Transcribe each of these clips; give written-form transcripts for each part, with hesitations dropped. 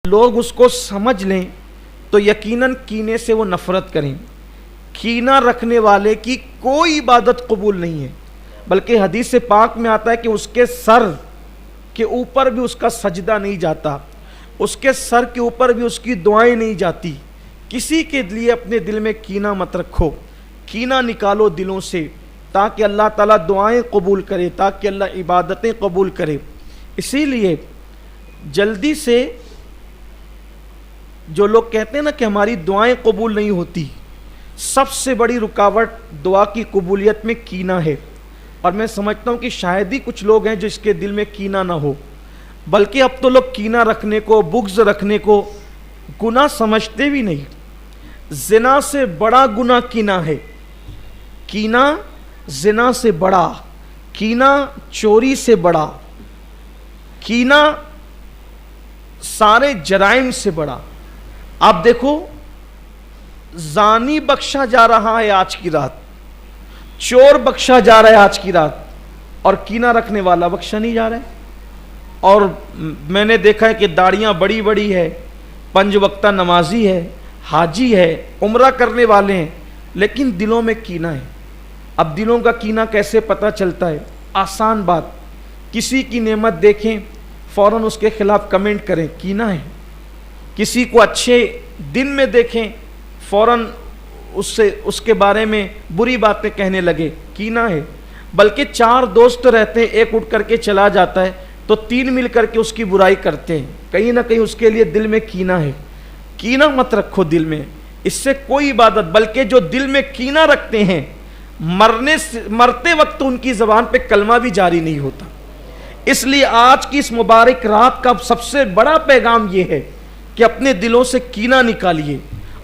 لوگ اس کو سمجھ لیں تو یقیناً کینے سے وہ نفرت کریں۔ کینہ رکھنے والے کی کوئی عبادت قبول نہیں ہے، بلکہ حدیث پاک میں آتا ہے کہ اس کے سر کے اوپر بھی اس کا سجدہ نہیں جاتا، اس کے سر کے اوپر بھی اس کی دعائیں نہیں جاتی۔ کسی کے لیے اپنے دل میں کینہ مت رکھو، کینہ نکالو دلوں سے تاکہ اللہ تعالیٰ دعائیں قبول کرے، تاکہ اللہ عبادتیں قبول کرے۔ اسی لیے جلدی سے جو لوگ کہتے ہیں نا کہ ہماری دعائیں قبول نہیں ہوتی، سب سے بڑی رکاوٹ دعا کی قبولیت میں کینہ ہے۔ اور میں سمجھتا ہوں کہ شاید ہی کچھ لوگ ہیں جو اس کے دل میں کینہ نہ ہو، بلکہ اب تو لوگ کینہ رکھنے کو، بغض رکھنے کو گناہ سمجھتے بھی نہیں۔ زنا سے بڑا گناہ کینہ ہے، کینہ زنا سے بڑا، کینہ چوری سے بڑا، کینہ سارے جرائم سے بڑا۔ آپ دیکھو، زانی بخشا جا رہا ہے آج کی رات، چور بخشا جا رہا ہے آج کی رات، اور کینہ رکھنے والا بخشا نہیں جا رہا ہے۔ اور میں نے دیکھا ہے کہ داڑیاں بڑی بڑی ہے، 5 وقتہ نمازی ہے، حاجی ہے، عمرہ کرنے والے ہیں، لیکن دلوں میں کینہ ہے۔ اب دلوں کا کینہ کیسے پتہ چلتا ہے؟ آسان بات، کسی کی نعمت دیکھیں فوراً اس کے خلاف کمنٹ کریں، کینہ ہے۔ کسی کو اچھے دن میں دیکھیں فوراً اس کے بارے میں بری باتیں کہنے لگے، کینہ ہے۔ بلکہ 4 دوست رہتے ہیں، ایک اٹھ کر کے چلا جاتا ہے تو 3 مل کر کے اس کی برائی کرتے ہیں، کہیں نہ کہیں اس کے لیے دل میں کینہ ہے۔ کینہ مت رکھو دل میں، اس سے کوئی عبادت، بلکہ جو دل میں کینہ رکھتے ہیں مرتے وقت ان کی زبان پہ کلمہ بھی جاری نہیں ہوتا۔ اس لیے آج کی اس مبارک رات کا سب سے بڑا پیغام یہ ہے کہ اپنے دلوں سے کینہ نکالیے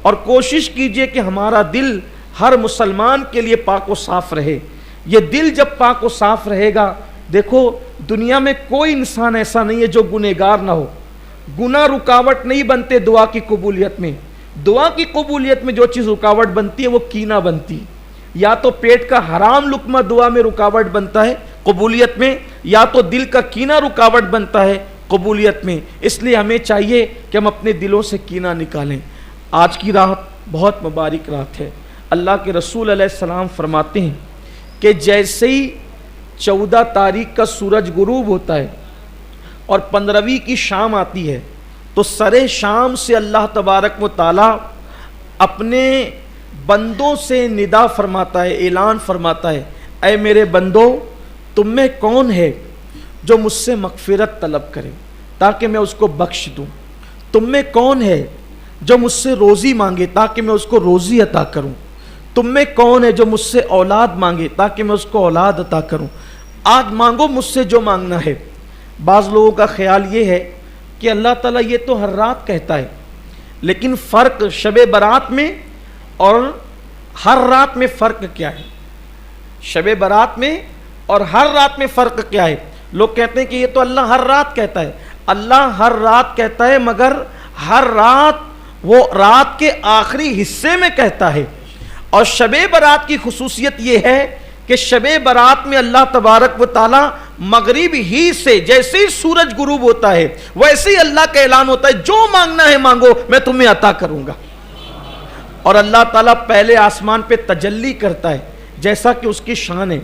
اور کوشش کیجئے کہ ہمارا دل ہر مسلمان کے لیے پاک و صاف رہے۔ یہ دل جب پاک و صاف رہے گا، دیکھو دنیا میں کوئی انسان ایسا نہیں ہے جو گنہگار نہ ہو۔ گناہ رکاوٹ نہیں بنتے دعا کی قبولیت میں۔ دعا کی قبولیت میں جو چیز رکاوٹ بنتی ہے وہ کینہ بنتی، یا تو پیٹ کا حرام لقمہ دعا میں رکاوٹ بنتا ہے قبولیت میں، یا تو دل کا کینہ رکاوٹ بنتا ہے قبولیت میں۔ اس لیے ہمیں چاہیے کہ ہم اپنے دلوں سے کینہ نکالیں۔ آج کی رات بہت مبارک رات ہے۔ اللہ کے رسول علیہ السلام فرماتے ہیں کہ جیسے ہی 14 تاریخ کا سورج غروب ہوتا ہے اور 15ویں کی شام آتی ہے تو سرے شام سے اللہ تبارک و تعالی اپنے بندوں سے ندا فرماتا ہے، اعلان فرماتا ہے، اے میرے بندو، تم میں کون ہے جو مجھ سے مغفرت طلب کرے تاکہ میں اس کو بخش دوں؟ تم میں کون ہے جو مجھ سے روزی مانگے تاکہ میں اس کو روزی عطا کروں؟ تم میں کون ہے جو مجھ سے اولاد مانگے تاکہ میں اس کو اولاد عطا کروں؟ آج مانگو مجھ سے جو مانگنا ہے۔ بعض لوگوں کا خیال یہ ہے کہ اللہ تعالیٰ یہ تو ہر رات کہتا ہے، لیکن فرق شب برات میں اور ہر رات میں فرق کیا ہے؟ شب برات میں اور ہر رات میں فرق کیا ہے؟ لوگ کہتے ہیں کہ یہ تو اللہ ہر رات کہتا ہے۔ اللہ ہر رات کہتا ہے، مگر ہر رات وہ رات کے آخری حصے میں کہتا ہے۔ اور شب برات کی خصوصیت یہ ہے کہ شب برات میں اللہ تبارک و تعالی مغرب ہی سے جیسے ہی سورج غروب ہوتا ہے ویسے ہی اللہ کا اعلان ہوتا ہے، جو مانگنا ہے مانگو میں تمہیں عطا کروں گا۔ اور اللہ تعالیٰ پہلے آسمان پہ تجلی کرتا ہے جیسا کہ اس کی شان ہے،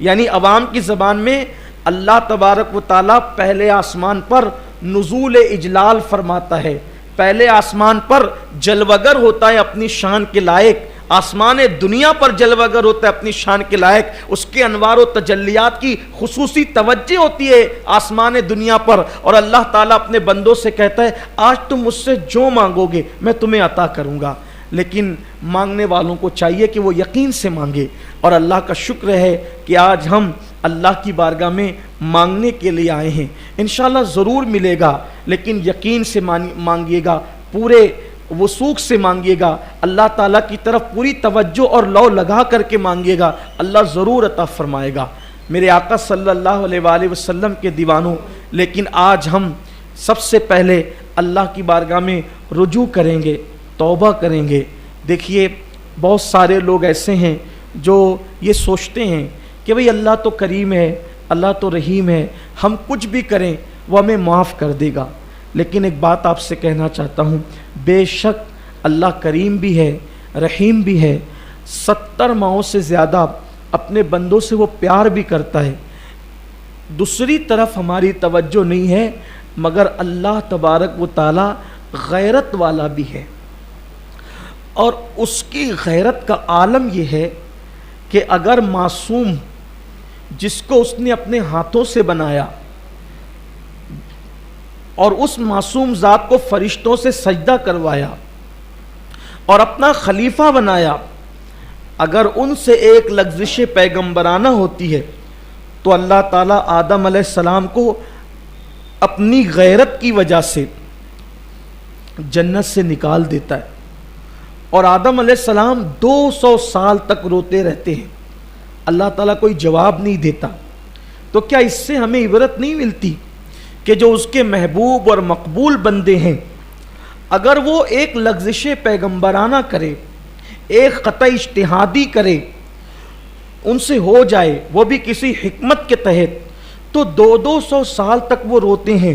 یعنی عوام کی زبان میں اللہ تبارک و تعالیٰ پہلے آسمان پر نزول اجلال فرماتا ہے، پہلے آسمان پر جلوگر ہوتا ہے اپنی شان کے لائق، آسمان دنیا پر جلوگر ہوتا ہے اپنی شان کے لائق، اس کے انوار و تجلیات کی خصوصی توجہ ہوتی ہے آسمان دنیا پر، اور اللہ تعالیٰ اپنے بندوں سے کہتا ہے آج تم مجھ سے جو مانگو گے میں تمہیں عطا کروں گا۔ لیکن مانگنے والوں کو چاہیے کہ وہ یقین سے مانگے، اور اللہ کا شکر ہے کہ آج ہم اللہ کی بارگاہ میں مانگنے کے لیے آئے ہیں۔ انشاءاللہ ضرور ملے گا، لیکن یقین سے مانگیے گا، پورے وثوق سے مانگیے گا، اللہ تعالیٰ کی طرف پوری توجہ اور لو لگا کر کے مانگیے گا، اللہ ضرور عطا فرمائے گا۔ میرے آقا صلی اللہ علیہ وآلہ وسلم کے دیوانوں، لیکن آج ہم سب سے پہلے اللہ کی بارگاہ میں رجوع کریں گے، توبہ کریں گے۔ دیکھیے بہت سارے لوگ ایسے ہیں جو یہ سوچتے ہیں کہ بھئی اللہ تو کریم ہے، اللہ تو رحیم ہے، ہم کچھ بھی کریں وہ ہمیں معاف کر دے گا۔ لیکن ایک بات آپ سے کہنا چاہتا ہوں، بے شک اللہ کریم بھی ہے، رحیم بھی ہے، 70 ماؤں سے زیادہ اپنے بندوں سے وہ پیار بھی کرتا ہے۔ دوسری طرف ہماری توجہ نہیں ہے، مگر اللہ تبارک و تعالی غیرت والا بھی ہے، اور اس کی غیرت کا عالم یہ ہے کہ اگر معصوم جس کو اس نے اپنے ہاتھوں سے بنایا اور اس معصوم ذات کو فرشتوں سے سجدہ کروایا اور اپنا خلیفہ بنایا، اگر ان سے ایک لغزش پیغمبرانہ ہوتی ہے تو اللہ تعالیٰ آدم علیہ السلام کو اپنی غیرت کی وجہ سے جنت سے نکال دیتا ہے، اور آدم علیہ السلام 200 سال تک روتے رہتے ہیں، اللہ تعالیٰ کوئی جواب نہیں دیتا۔ تو کیا اس سے ہمیں عبرت نہیں ملتی کہ جو اس کے محبوب اور مقبول بندے ہیں، اگر وہ ایک لغزش پیغمبرانہ کرے، ایک قطع اجتہادی کرے، ان سے ہو جائے، وہ بھی کسی حکمت کے تحت، تو 200 سال تک وہ روتے ہیں،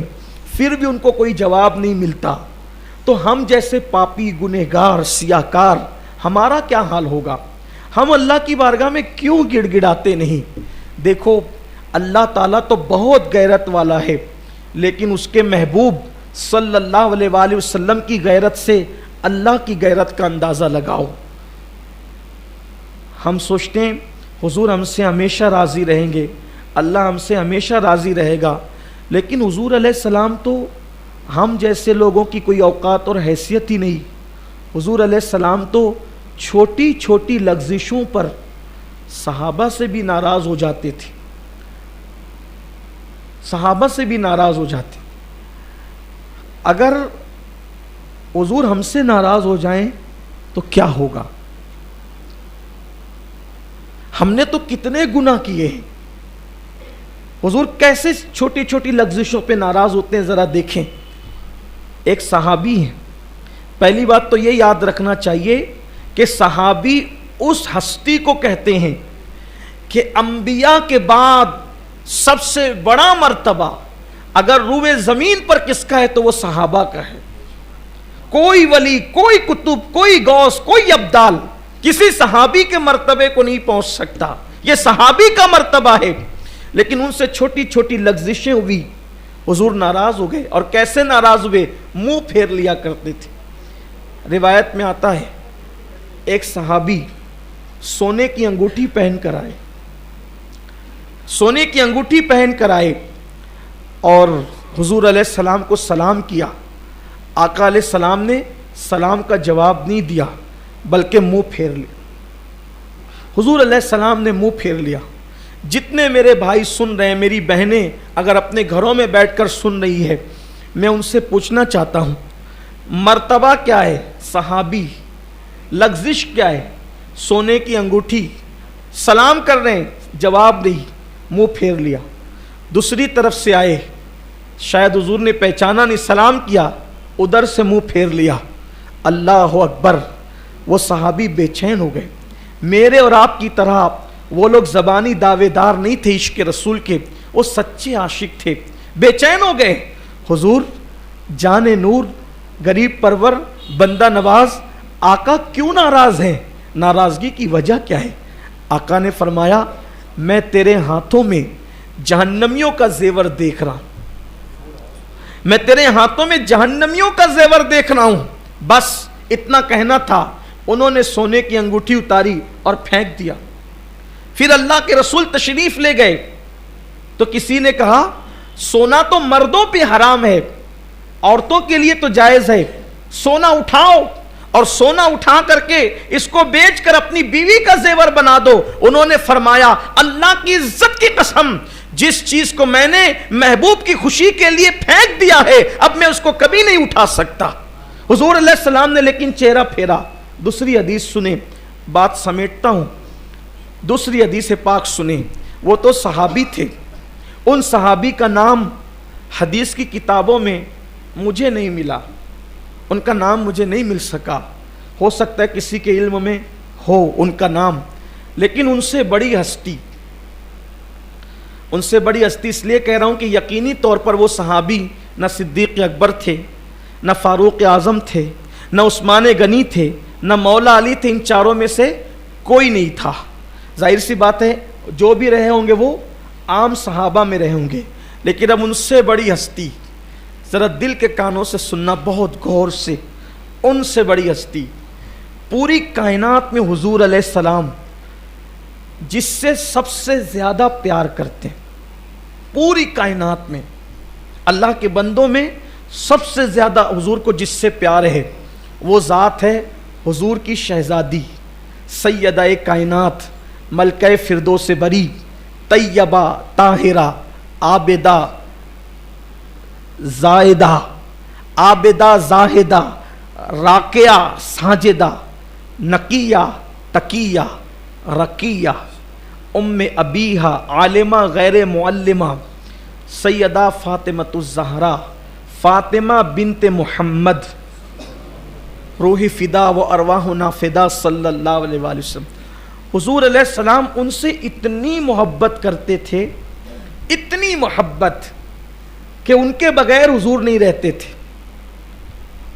پھر بھی ان کو کوئی جواب نہیں ملتا، تو ہم جیسے پاپی گنہگار سیاہکار ہمارا کیا حال ہوگا؟ ہم اللہ کی بارگاہ میں کیوں گڑ گڑاتے نہیں؟ دیکھو اللہ تعالیٰ تو بہت غیرت والا ہے، لیکن اس کے محبوب صلی اللہ علیہ وآلہ وسلم کی غیرت سے اللہ کی غیرت کا اندازہ لگاؤ۔ ہم سوچتے ہیں حضور ہم سے ہمیشہ راضی رہیں گے، اللہ ہم سے ہمیشہ راضی رہے گا، لیکن حضور علیہ السلام تو ہم جیسے لوگوں کی کوئی اوقات اور حیثیت ہی نہیں۔ حضور علیہ السلام تو چھوٹی چھوٹی لغزشوں پر صحابہ سے بھی ناراض ہو جاتے تھے، صحابہ سے بھی ناراض ہو جاتے۔ اگر حضور ہم سے ناراض ہو جائیں تو کیا ہوگا؟ ہم نے تو کتنے گناہ کیے ہیں، حضور کیسے چھوٹی چھوٹی لغزشوں پہ ناراض ہوتے ہیں، ذرا دیکھیں۔ ایک صحابی ہیں، پہلی بات تو یہ یاد رکھنا چاہیے کہ صحابی اس ہستی کو کہتے ہیں کہ انبیاء کے بعد سب سے بڑا مرتبہ اگر روئے زمین پر کس کا ہے تو وہ صحابہ کا ہے۔ کوئی ولی، کوئی کتب، کوئی غوث، کوئی ابدال کسی صحابی کے مرتبے کو نہیں پہنچ سکتا، یہ صحابی کا مرتبہ ہے۔ لیکن ان سے چھوٹی چھوٹی لغزشیں ہوئی، حضور ناراض ہو گئے، اور کیسے ناراض ہوئے؟ منہ پھیر لیا کرتے تھے۔ روایت میں آتا ہے ایک صحابی سونے کی انگوٹھی پہن کر آئے، سونے کی انگوٹھی پہن کر آئے اور حضور علیہ السلام کو سلام کیا۔ آقا علیہ السلام نے سلام کا جواب نہیں دیا بلکہ منہ پھیر لیا۔ حضور علیہ السلام نے منہ پھیر لیا۔ جتنے میرے بھائی سن رہے ہیں، میری بہنیں اگر اپنے گھروں میں بیٹھ کر سن رہی ہے، میں ان سے پوچھنا چاہتا ہوں مرتبہ کیا ہے؟ صحابی۔ لغزش کیا ہے؟ سونے کی انگوٹھی۔ سلام کر رہے ہیں، جواب نہیں، منہ پھیر لیا۔ دوسری طرف سے آئے، شاید حضور نے پہچانا نہیں، سلام کیا، ادھر سے منہ پھیر لیا۔ اللہ اکبر! وہ صحابی بے چین ہو گئے۔ میرے اور آپ کی طرح وہ لوگ زبانی دعوے دار نہیں تھے عشق رسول کے، وہ سچے عاشق تھے، بے چین ہو گئے۔ حضور جان نور، غریب پرور، بندہ نواز، آقا کیوں ناراض ہیں؟ ناراضگی کی وجہ کیا ہے؟ آقا نے فرمایا میں تیرے ہاتھوں میں جہنمیوں کا زیور دیکھ رہا ہوں، میں تیرے ہاتھوں میں جہنمیوں کا زیور دیکھ رہا ہوں۔ بس اتنا کہنا تھا، انہوں نے سونے کی انگوٹھی اتاری اور پھینک دیا۔ پھر اللہ کے رسول تشریف لے گئے تو کسی نے کہا سونا تو مردوں پہ حرام ہے، عورتوں کے لیے تو جائز ہے، سونا اٹھاؤ اور سونا اٹھا کر کے اس کو بیچ کر اپنی بیوی کا زیور بنا دو۔ انہوں نے فرمایا اللہ کی عزت کی قسم، جس چیز کو میں نے محبوب کی خوشی کے لیے پھینک دیا ہے اب میں اس کو کبھی نہیں اٹھا سکتا۔ حضور علیہ السلام نے لیکن چہرہ پھیرا۔ دوسری حدیث سنیں، بات سمیٹتا ہوں، دوسری حدیث پاک سنیں۔ وہ تو صحابی تھے، ان صحابی کا نام حدیث کی کتابوں میں مجھے نہیں ملا، ان کا نام مجھے نہیں مل سکا، ہو سکتا ہے کسی کے علم میں ہو ان کا نام، لیکن ان سے بڑی ہستی، ان سے بڑی ہستی اس لیے کہہ رہا ہوں کہ یقینی طور پر وہ صحابی نہ صدیق اکبر تھے، نہ فاروق اعظم تھے، نہ عثمان غنی تھے، نہ مولا علی تھے، ان چاروں میں سے کوئی نہیں تھا۔ ظاہر سی بات ہے جو بھی رہے ہوں گے وہ عام صحابہ میں رہے ہوں گے، لیکن اب ان سے بڑی ہستی، ذرا دل کے کانوں سے سننا بہت غور سے، ان سے بڑی ہستی پوری کائنات میں حضور علیہ السلام جس سے سب سے زیادہ پیار کرتے ہیں، پوری کائنات میں اللہ کے بندوں میں سب سے زیادہ حضور کو جس سے پیار ہے وہ ذات ہے حضور کی شہزادی سیدہ کائنات ملکہ فردوس بری، طیبہ طاہرہ عابدہ زاہدہ، عابدہ زاہدہ، راکعہ ساجدہ، نقیہ تقیہ رقیہ، ام ابیہا عالمہ غیر معلمہ، سیدہ فاطمۃ الزہرا فاطمہ بنت محمد، روح فدا و ارواحنا فدا صلی اللہ علیہ وآلہ وسلم۔ حضور علیہ السلام ان سے اتنی محبت کرتے تھے، اتنی محبت کہ ان کے بغیر حضور نہیں رہتے تھے،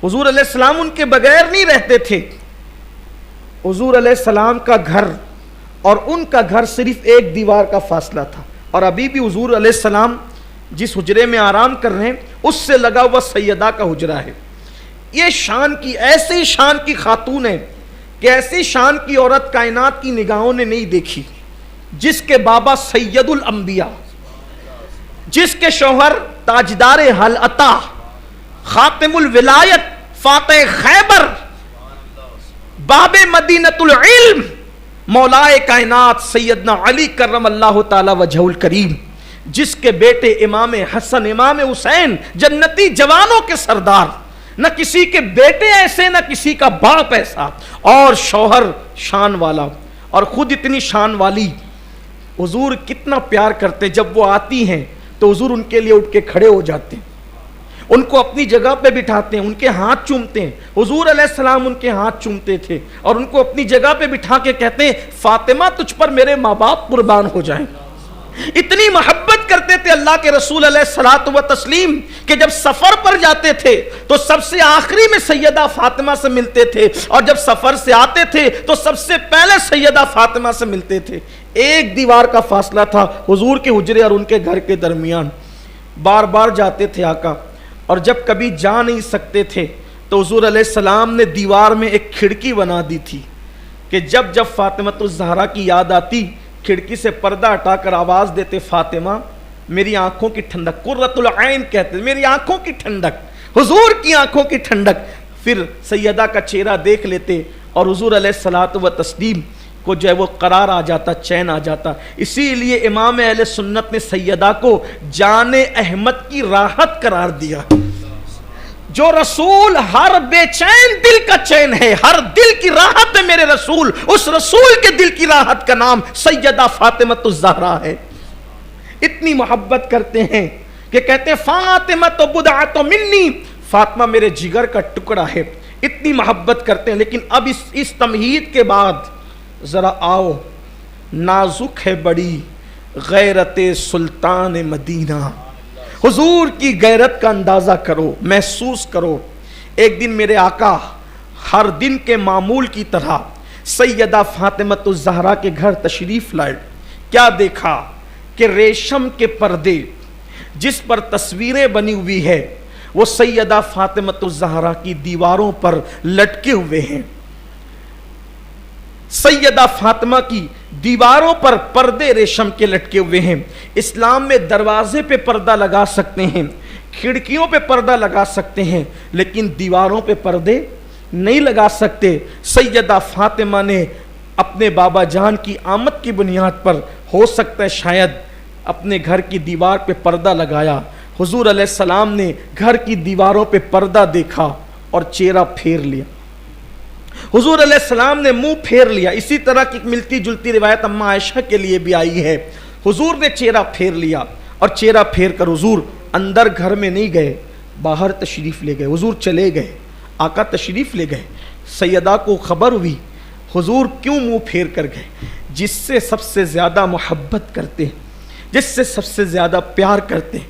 حضور علیہ السلام ان کے بغیر نہیں رہتے تھے۔ حضور علیہ السلام کا گھر اور ان کا گھر صرف ایک دیوار کا فاصلہ تھا، اور ابھی بھی حضور علیہ السلام جس حجرے میں آرام کر رہے ہیں اس سے لگا ہوا سیدہ کا حجرہ ہے۔ یہ شان کی، ایسی شان کی خاتون ہے کہ ایسی شان کی عورت کائنات کی نگاہوں نے نہیں دیکھی، جس کے بابا سید الانبیاء، جس کے شوہر تاجدار حل عطا، خاتم الولایت، فاتح خیبر، باب مدینۃ العلم، مولائے کائنات سیدنا علی کرم اللہ تعالی وجہہ الکریم، جس کے بیٹے امام حسن امام حسین جنتی جوانوں کے سردار، نہ کسی کے بیٹے ایسے نہ کسی کا باپ ایسا، اور شوہر شان والا اور خود اتنی شان والی۔ حضور کتنا پیار کرتے، جب وہ آتی ہیں تو حضور ان کے لیے اٹھ کے کھڑے ہو جاتے ہیں، ان کو اپنی جگہ پہ بٹھاتے ہیں، ان کے ہاتھ چومتے ہیں۔ حضور علیہ السلام ان کے ہاتھ چومتے تھے اور ان کو اپنی جگہ پہ بٹھا کے کہتے ہیں فاطمہ تجھ پر میرے ماں باپ قربان ہو جائیں۔ اتنی محبت کرتے تھے اللہ کے رسول علیہ الصلوۃ والتسلیم کہ جب سفر پر جاتے تھے تو سب سے آخری میں سیدہ فاطمہ سے ملتے تھے، اور جب سفر سے آتے تھے تو سب سے پہلے سیدہ فاطمہ سے ملتے تھے۔ ایک دیوار کا فاصلہ تھا حضور کے حجرے اور ان کے گھر کے درمیان۔ بار بار جاتے تھے آقا، اور جب کبھی جا نہیں سکتے تھے تو حضور علیہ السلام نے دیوار میں ایک کھڑکی بنا دی تھی کہ جب جب فاطمۃ الزہرا کی یاد آتی کھڑکی سے پردہ ہٹا کر آواز دیتے فاطمہ میری آنکھوں کی ٹھنڈک، قرۃ العین کہتے ہیں، میری آنکھوں کی ٹھنڈک، حضور کی آنکھوں کی ٹھنڈک۔ پھر سیدہ کا چہرہ دیکھ لیتے اور حضور علیہ الصلوۃ والتسلیم کو جو ہے وہ قرار آ جاتا، چین آ جاتا۔ اسی لیے امام اہل سنت نے سیدہ کو جان احمد کی راحت قرار دیا۔ جو رسول ہر بے چین دل کا چین ہے، ہر دل کی راحت ہے میرے رسول، اس رسول کے دل کی راحت کا نام سیدہ فاطمۃ الزہرا ہے۔ اتنی محبت کرتے ہیں کہ کہتے ہیں فاطمہ تو بضعۃ منی، فاطمہ میرے جگر کا ٹکڑا ہے۔ اتنی محبت کرتے ہیں، لیکن اب اس تمہید کے بعد ذرا آؤ، نازک ہے بڑی غیرت سلطان مدینہ۔ حضور کی غیرت کا اندازہ کرو، محسوس کرو۔ ایک دن میرے آقا ہر دن کے معمول کی طرح سیدہ فاطمۃ الزہرا کے گھر تشریف لائے۔ کیا دیکھا کہ ریشم کے پردے جس پر تصویریں بنی ہوئی ہے وہ سیدہ فاطمۃ الزہرا کی دیواروں پر لٹکے ہوئے ہیں۔ سیدہ فاطمہ کی دیواروں پر پردے ریشم کے لٹکے ہوئے ہیں۔ اسلام میں دروازے پہ پردہ لگا سکتے ہیں، کھڑکیوں پہ پردہ لگا سکتے ہیں، لیکن دیواروں پہ پردے نہیں لگا سکتے۔ سیدہ فاطمہ نے اپنے بابا جان کی آمد کی بنیاد پر ہو سکتا ہے شاید اپنے گھر کی دیوار پہ پردہ لگایا۔ حضور علیہ السلام نے گھر کی دیواروں پہ پردہ دیکھا اور چہرہ پھیر لیا۔ حضور علیہ السلام نے منہ پھیر لیا۔ اسی طرح کی ملتی جلتی روایت اماں عائشہ کے لیے بھی آئی ہے۔ حضور نے چہرہ پھیر لیا اور چہرہ پھیر کر حضور اندر گھر میں نہیں گئے، باہر تشریف لے گئے۔ حضور چلے گئے، آقا تشریف لے گئے۔ سیدہ کو خبر ہوئی، حضور کیوں منہ پھیر کر گئے؟ جس سے سب سے زیادہ محبت کرتے ہیں، جس سے سب سے زیادہ پیار کرتے ہیں،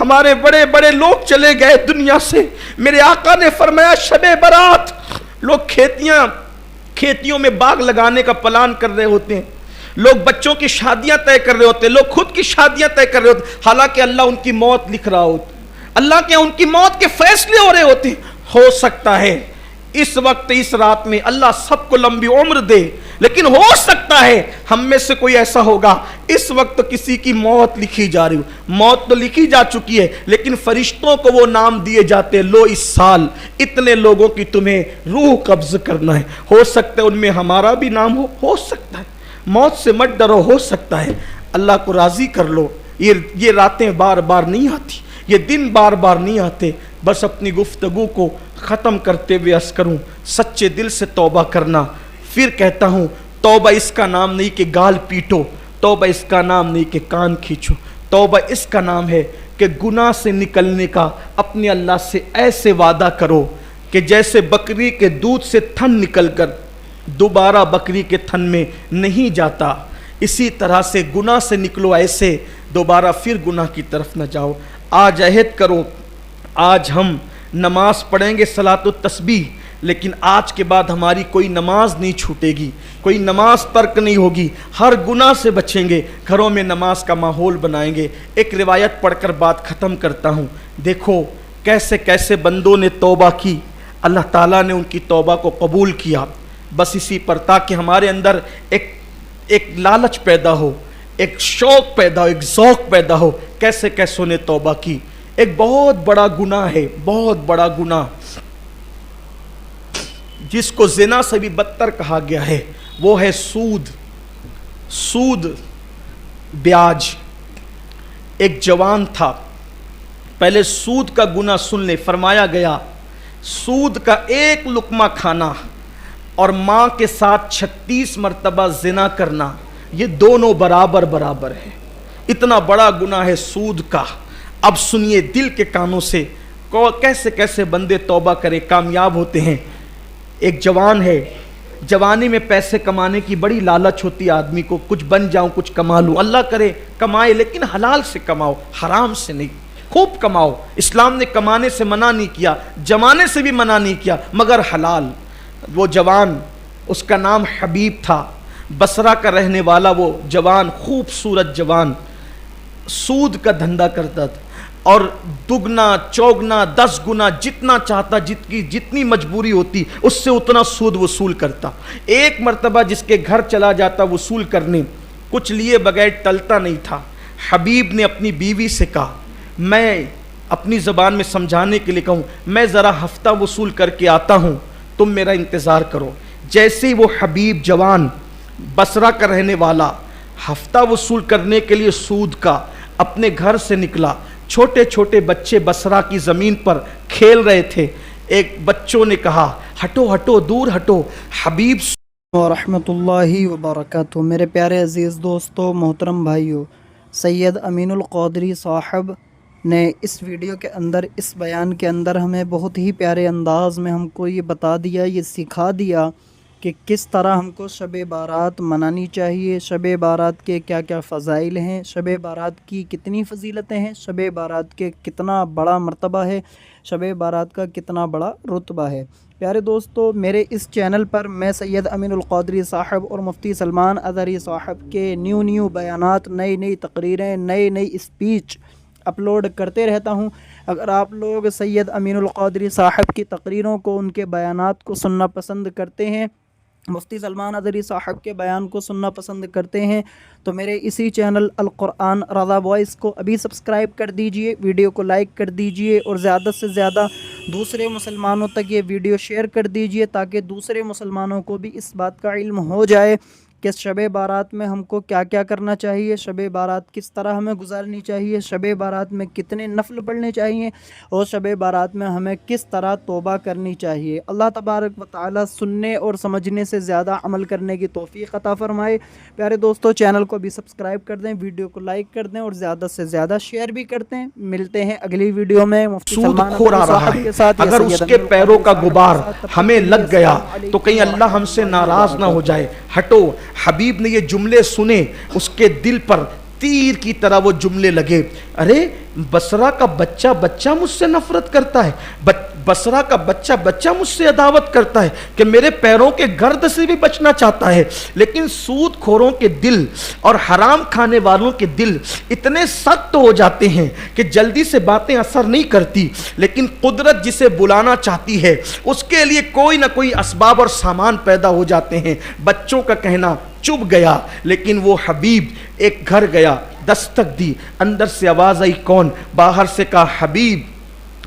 ہمارے بڑے بڑے لوگ چلے گئے دنیا سے. میرے آقا نے فرمایا شب برات لوگ کھیتیوں میں باغ لگانے کا پلان کر رہے ہوتے ہیں, لوگ بچوں کی شادیاں طے کر رہے ہوتے ہیں, لوگ خود کی شادیاں طے کر رہے ہوتے ہیں, حالانکہ اللہ ان کی موت لکھ رہا ہوتا, اللہ کے ان کی موت کے فیصلے ہو رہے ہوتے ہیں. ہو سکتا ہے اس وقت اس رات میں اللہ سب کو لمبی عمر دے, لیکن ہو سکتا ہے ہم میں سے کوئی ایسا ہوگا اس وقت کسی کی موت لکھی جا رہی ہو. موت تو لکھی جا چکی ہے, لیکن فرشتوں کو وہ نام دیے جاتے ہیں, لو اس سال اتنے لوگوں کی تمہیں روح قبض کرنا ہے. ہو سکتا ہے ان میں ہمارا بھی نام ہو سکتا ہے. موت سے مت ڈرو, ہو سکتا ہے اللہ کو راضی کر لو. یہ راتیں بار بار نہیں آتی, یہ دن بار بار نہیں آتے. بس اپنی گفتگو کو ختم کرتے ہوئے عرض کروں, سچے دل سے توبہ کرنا. پھر کہتا ہوں توبہ اس کا نام نہیں کہ گال پیٹو, توبہ اس کا نام نہیں کہ کان کھینچو, توبہ اس کا نام ہے کہ گناہ سے نکلنے کا اپنے اللہ سے ایسے وعدہ کرو کہ جیسے بکری کے دودھ سے تھن نکل کر دوبارہ بکری کے تھن میں نہیں جاتا, اسی طرح سے گناہ سے نکلو, ایسے دوبارہ پھر گناہ کی طرف نہ جاؤ. آج عہد کرو, آج ہم نماز پڑھیں گے صلاۃ التسبیح, لیکن آج کے بعد ہماری کوئی نماز نہیں چھوٹے گی, کوئی نماز ترک نہیں ہوگی, ہر گناہ سے بچیں گے, گھروں میں نماز کا ماحول بنائیں گے. ایک روایت پڑھ کر بات ختم کرتا ہوں. دیکھو کیسے کیسے بندوں نے توبہ کی, اللہ تعالیٰ نے ان کی توبہ کو قبول کیا. بس اسی پر تاکہ ہمارے اندر ایک لالچ پیدا ہو, ایک شوق پیدا ہو, ایک ذوق پیدا ہو. کیسے کیسوں نے توبہ کی. ایک بہت بڑا گناہ ہے, بہت بڑا گناہ جس کو زنا سے بھی بدتر کہا گیا ہے, وہ ہے سود, بیاج. ایک جوان تھا, پہلے سود کا گناہ سن لے. فرمایا گیا سود کا ایک لقمہ کھانا اور ماں کے ساتھ 36 مرتبہ زنا کرنا, یہ دونوں برابر ہے. اتنا بڑا گناہ ہے سود کا. اب سنیے دل کے کانوں سے, کیسے کیسے بندے توبہ کریں, کامیاب ہوتے ہیں. ایک جوان ہے, جوانی میں پیسے کمانے کی بڑی لالچ ہوتی ہے آدمی کو, کچھ بن جاؤں, کچھ کما لوں. اللہ کرے کمائے, لیکن حلال سے کماؤ, حرام سے نہیں. خوب کماؤ, اسلام نے کمانے سے منع نہیں کیا, جمانے سے بھی منع نہیں کیا, مگر حلال. وہ جوان, اس کا نام حبیب تھا, بصرہ کا رہنے والا وہ جوان, خوبصورت جوان, سود کا دھندا کرتا تھا, اور دگنا چوگنا 10 گنا جتنا چاہتا, جتنی مجبوری ہوتی اس سے اتنا سود وصول کرتا. ایک مرتبہ جس کے گھر چلا جاتا وصول کرنے, کچھ لیے بغیر ٹلتا نہیں تھا. حبیب نے اپنی بیوی سے کہا, میں اپنی زبان میں سمجھانے کے لیے کہوں, میں ذرا ہفتہ وصول کر کے آتا ہوں, تم میرا انتظار کرو. جیسے ہی وہ حبیب جوان بصرہ کا رہنے والا ہفتہ وصول کرنے کے لیے سود کا اپنے گھر سے نکلا, چھوٹے چھوٹے بچے بصرہ کی زمین پر کھیل رہے تھے. ایک بچوں نے کہا ہٹو ہٹو, دور ہٹو. حبیب ورحمۃ اللہ وبرکاتہ. میرے پیارے عزیز دوستو, محترم بھائیو, سید امین القادری صاحب نے اس ویڈیو کے اندر, اس بیان کے اندر ہمیں بہت ہی پیارے انداز میں ہم کو یہ بتا دیا, یہ سکھا دیا کہ کس طرح ہم کو شب بارات منانی چاہیے, شب بارات کے کیا کیا فضائل ہیں, شب بارات کی کتنی فضیلتیں ہیں, شب بارات کے کتنا بڑا مرتبہ ہے, شب بارات کا کتنا بڑا رتبہ ہے. پیارے دوستو, میرے اس چینل پر میں سید امین القادری صاحب اور مفتی سلمان اظہری صاحب کے نیو بیانات, نئی تقریریں, نئی اسپیچ اپلوڈ کرتے رہتا ہوں. اگر آپ لوگ سید امین القادری صاحب کی تقریروں کو, ان کے بیانات کو سننا پسند کرتے ہیں, مفتی سلمان اظہری صاحب کے بیان کو سننا پسند کرتے ہیں, تو میرے اسی چینل القرآن رضا وائس کو ابھی سبسکرائب کر دیجئے, ویڈیو کو لائک کر دیجئے, اور زیادہ سے زیادہ دوسرے مسلمانوں تک یہ ویڈیو شیئر کر دیجئے, تاکہ دوسرے مسلمانوں کو بھی اس بات کا علم ہو جائے کہ شب بارات میں ہم کو کیا کیا کرنا چاہیے, شب بارات کس طرح ہمیں گزارنی چاہیے, شب بارات میں کتنے نفل پڑھنے چاہیے, اور شب بارات میں ہمیں کس طرح توبہ کرنی چاہیے. اللہ تبارک و تعالی سننے اور سمجھنے سے زیادہ عمل کرنے کی توفیق عطا فرمائے. پیارے دوستو, چینل کو بھی سبسکرائب کر دیں, ویڈیو کو لائک کر دیں, اور زیادہ سے زیادہ شیئر بھی کرتے ہیں. ملتے ہیں اگلی ویڈیو میں مفتی سلمان صاحب کے ساتھ. اگر اس کے پیروں کا غبار ہمیں لگ گیا تو کہیں اللہ ہم سے ناراض نہ ہو جائے. ہٹو. حبیب نے یہ جملے سنے, اس کے دل پر تیر کی طرح وہ جملے لگے، ارے بصرہ کا بچہ بچہ مجھ سے نفرت کرتا ہے، بصرہ کا بچہ بچہ مجھ سے عداوت کرتا ہے کہ میرے پیروں کے گرد سے بھی بچنا چاہتا ہے، لیکن سود کھوروں کے دل اور حرام کھانے والوں کے دل اتنے سخت ہو جاتے ہیں کہ جلدی سے باتیں اثر نہیں کرتی، لیکن قدرت جسے بلانا چاہتی ہے اس کے لیے کوئی نہ کوئی اسباب اور سامان پیدا ہو جاتے ہیں۔ بچوں کا کہنا چپ گیا، لیکن وہ حبیب ایک گھر گیا، دستک دی، اندر سے آواز آئی کون؟ باہر سے کہا حبیب،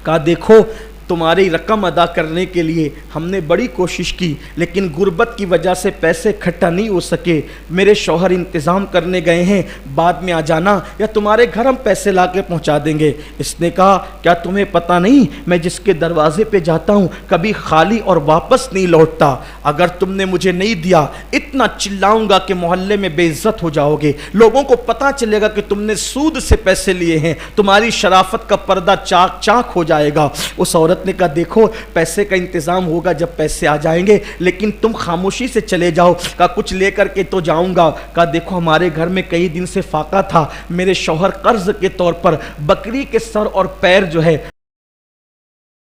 کہا دیکھو تمہاری رقم ادا کرنے کے لیے ہم نے بڑی کوشش کی، لیکن غربت کی وجہ سے پیسے اکٹھا نہیں ہو سکے، میرے شوہر انتظام کرنے گئے ہیں، بعد میں آ جانا یا تمہارے گھر ہم پیسے لا کے پہنچا دیں گے۔ اس نے کہا کیا تمہیں پتہ نہیں میں جس کے دروازے پہ جاتا ہوں کبھی خالی اور واپس نہیں لوٹتا، اگر تم نے مجھے نہیں دیا اتنا چلاؤں گا کہ محلے میں بے عزت ہو جاؤ گے، لوگوں کو پتہ چلے گا کہ تم نے سود سے پیسے لیے ہیں، تمہاری شرافت کا پردہ چاک چاک ہو جائے گا۔ اس عورت نے کہا دیکھو پیسے کا انتظام ہوگا جب پیسے آ جائیں گے، لیکن تم خاموشی سے چلے جاؤ۔ کہا کچھ لے کر کے تو جاؤں گا۔ کہا دیکھو ہمارے گھر میں کئی دن سے فاقہ تھا، میرے شوہر قرض کے طور پر بکری کے سر اور پیر جو ہے